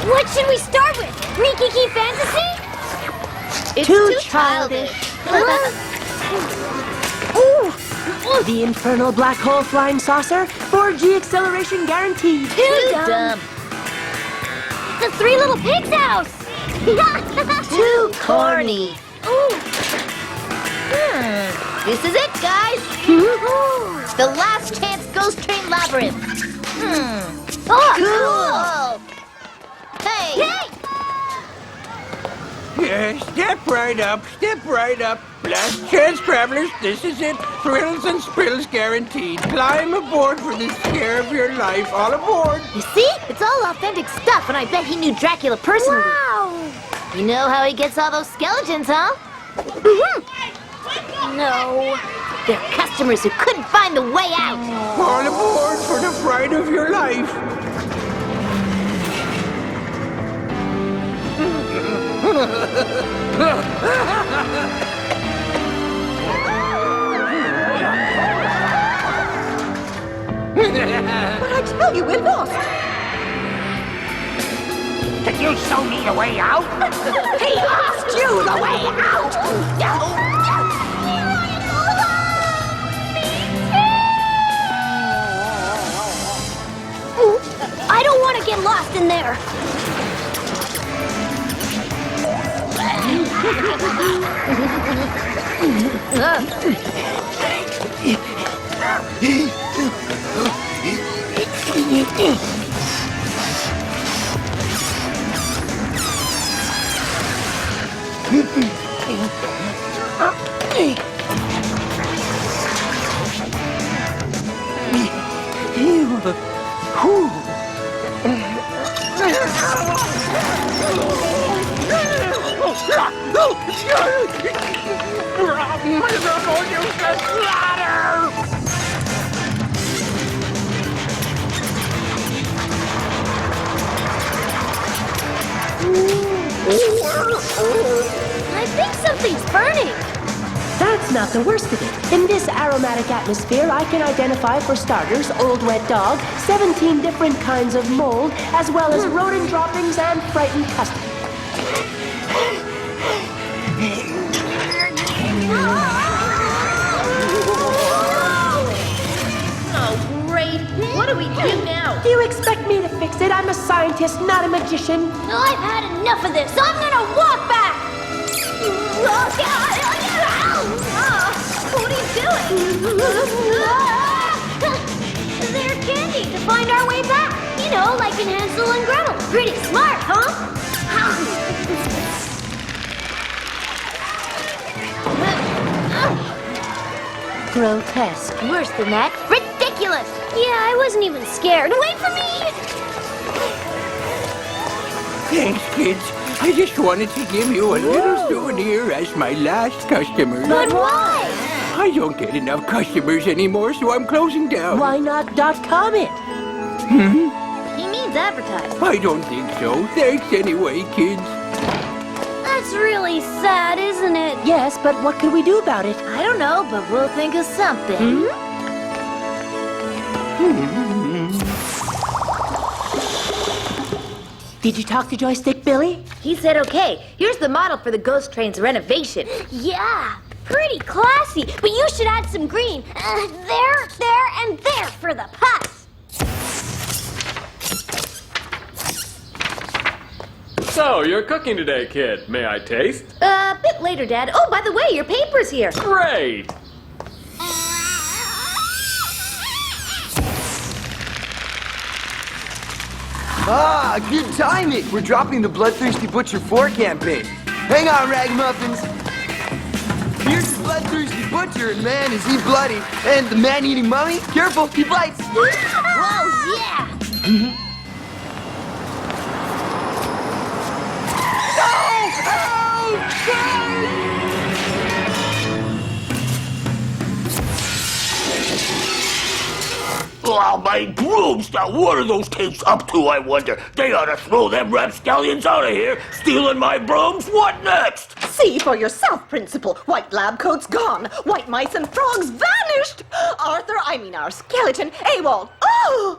What should we start with? Rikiki Fantasy? It's too childish. Ooh! The infernal black hole flying saucer, 4G acceleration guaranteed. Too dumb. The Three Little Pigs house. Too corny. Ooh. This is it, guys. The last chance ghost train labyrinth. Oh, Cool. Hey. Hey! Yeah, step right up, step right up. Last chance, travelers, this is it. Thrills and sprills guaranteed. Climb aboard for the scare of your life. All aboard. You see? It's all authentic stuff, and I bet he knew Dracula personally. Wow! You know how he gets all those skeletons, huh? No. They're customers who couldn't find the way out. All aboard for the fright of your life. But I tell you, we're lost. Did you show me the way out? He asked you the way out. I don't want to get lost in there. I think something's burning. That's not the worst of it. In this aromatic atmosphere, I can identify, for starters, old wet dog, 17 different kinds of mold, as well as rodent droppings and frightened customers. Oh, great. What do we do now? Do you expect me to fix it? I'm a scientist, not a magician. I've had enough of this. I'm gonna walk back. What are you doing? They're candy to find our way back. You know, like in Hansel and Gretel. Pretty smart, huh? Grotesque. Worse than that, ridiculous. Yeah, I wasn't even scared. Wait for me! Thanks, kids. I just wanted to give you a little souvenir as my last customer. But why? I don't get enough customers anymore, so I'm closing down. Why not .com it? He means advertise. I don't think so. Thanks anyway, kids. That's really sad, isn't it? Yes, but what can we do about it? I don't know, but we'll think of something. Did you talk to Joystick Billy? He said okay. Here's the model for the ghost train's renovation. Yeah, pretty classy. But you should add some green. There, and there for the pus. So, you're cooking today, kid. May I taste? A bit later, Dad. Oh, by the way, your paper's here. Great! Ah, good timing. We're dropping the Bloodthirsty Butcher 4 campaign. Hang on, ragamuffins. Here's the Bloodthirsty Butcher, and man, is he bloody. And the man-eating mummy, careful, he bites. Whoa, yeah! Oh, my brooms! Now, what are those tapes up to, I wonder? They ought to throw them rapscallions out of here! Stealing my brooms? What next? See for yourself, Principal. White lab coat's gone. White mice and frogs vanished. Our skeleton, AWOL. Oh!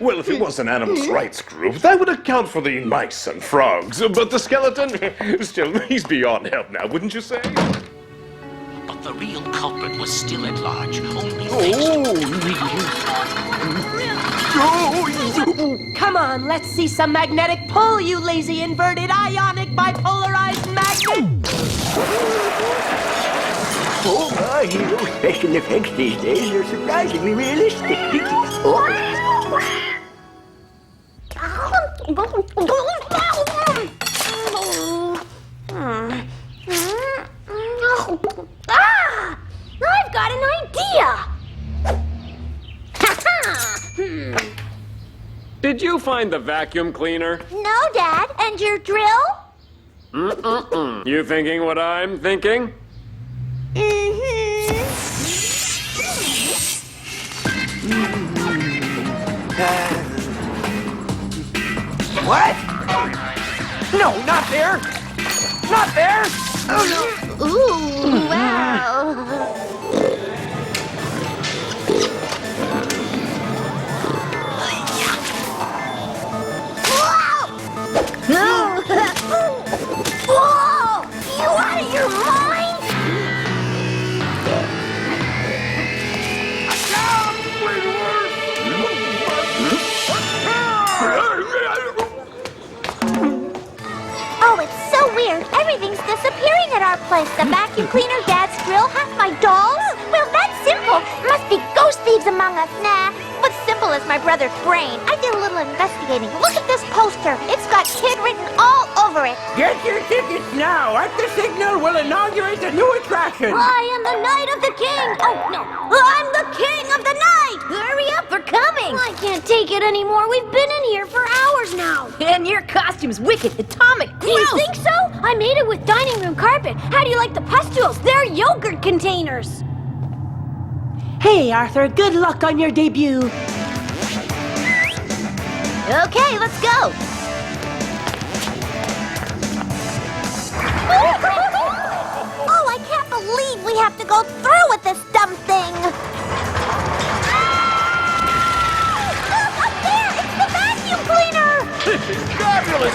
Well, if it was an animals' rights group, that would account for the mice and frogs. But the skeleton, still, he's beyond help now, wouldn't you say? But the real culprit was still at large. Only Come on, let's see some magnetic pull, you lazy inverted ionic bipolarized magnet! Oh my, those special effects these days are surprisingly realistic. Ah! I've got an idea! Did you find the vacuum cleaner? No, Dad. And your drill? You thinking what I'm thinking? What? No, not there! Not there! Oh, no. Ooh, wow. Whoa! You out of your mind? Oh, it's so weird. Everything's disappearing at our place. The vacuum cleaner, Dad's drill, half my dolls. Well, that's simple. Must be ghost thieves among us. Nah, what's simple is my brother's brain. I did a little investigating. Look at this poster. It's got kid written all over it. Get your tickets now. At the signal, we'll inaugurate a new attraction. I am the Knight of the King. Oh, no. I'm the King of the Night. Hurry up, we're coming. I can't take it anymore. We've been in here for hours now. And your costume's wicked, atomic, Do you think so? I made it with dining room carpet. How do you like the pustules? They're yogurt containers. Hey, Arthur, good luck on your debut. Okay, let's go. Oh, I can't believe we have to go through with this dumb thing. Look, up there! It's the vacuum cleaner! This is fabulous!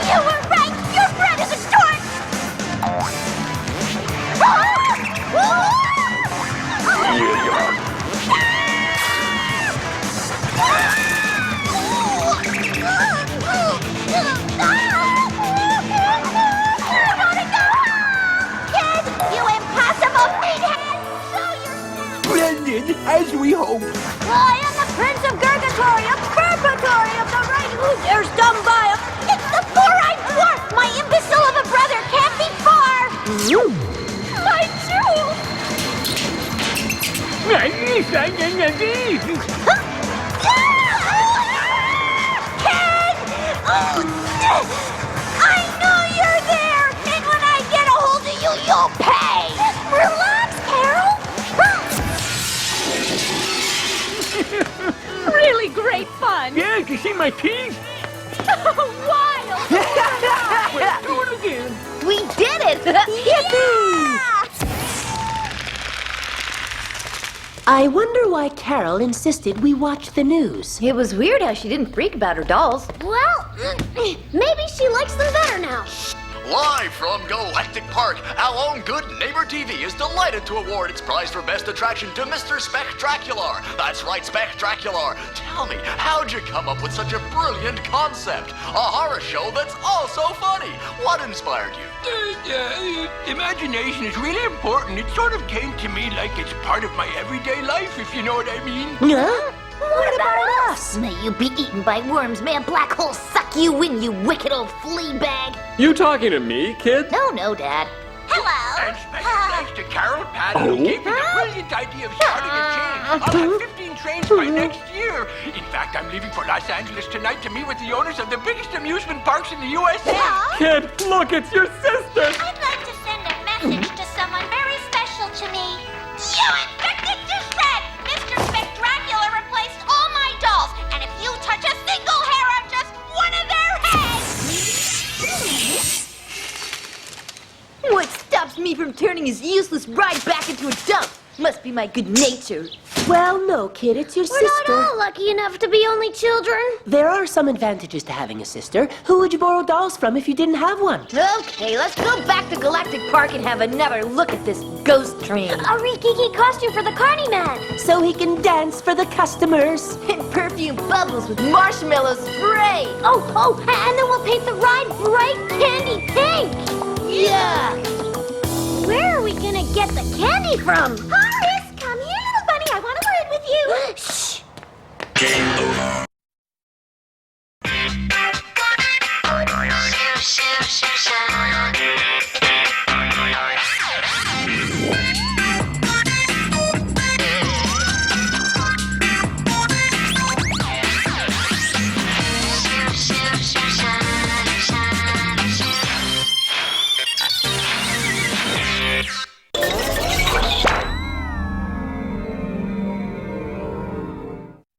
You were right! Your bread is a stork! Splendid, as we hoped. I am the Prince of Gurgatory, a purgatory of the right who dares dumb by him. It's the four-eyed dwarf! My imbecile of a brother can't be far! My jewels! Ken! I know you're there! And when I get a hold of you, you'll pay! Relax, Carol! Really great fun. Yeah, you see my teeth? Wild! Let's do it again. We did it. Yeah! I wonder why Carol insisted we watch the news. It was weird how she didn't freak about her dolls. Well, maybe she likes them better now. Live from Galactic Park, our own good neighbor TV is delighted to award its prize for best attraction to Mr. Spectacular. That's right, Spectacular. Tell me, how'd you come up with such a brilliant concept? A horror show that's also funny. What inspired you? Imagination is really important. It sort of came to me like it's part of my everyday life, if you know what I mean. Huh? What about us? May you be eaten by worms. May a black hole suck you in, you wicked old flea bag. You talking to me, kid? No, Dad. Hello. And special thanks to Carol Patton, who gave me the brilliant idea of starting a chain. I'll have 15 trains by next year. In fact, I'm leaving for Los Angeles tonight to meet with the owners of the biggest amusement parks in the USA. Kid, look, it's your sister! I'd like to send a message to someone very special to me. You infected douchebag! Mr. Spectacular replaced all my dolls, and if you touch a single hair of just one of their heads... What stops me from turning this ride back into a dump. Must be my good nature. Well, no, kid, it's your We're sister. not all lucky enough to be only children. There are some advantages to having a sister. Who would you borrow dolls from if you didn't have one? Okay, let's go back to Galactic Park and have another look at this ghost train. A Rikiki costume for the Carny Man. So he can dance for the customers. And perfume bubbles with marshmallow spray. Oh, and then we'll paint the ride bright candy pink. Yeah! Where are we gonna get the candy from? Horace, come here, little bunny. I want a word with you. Shh. Game over.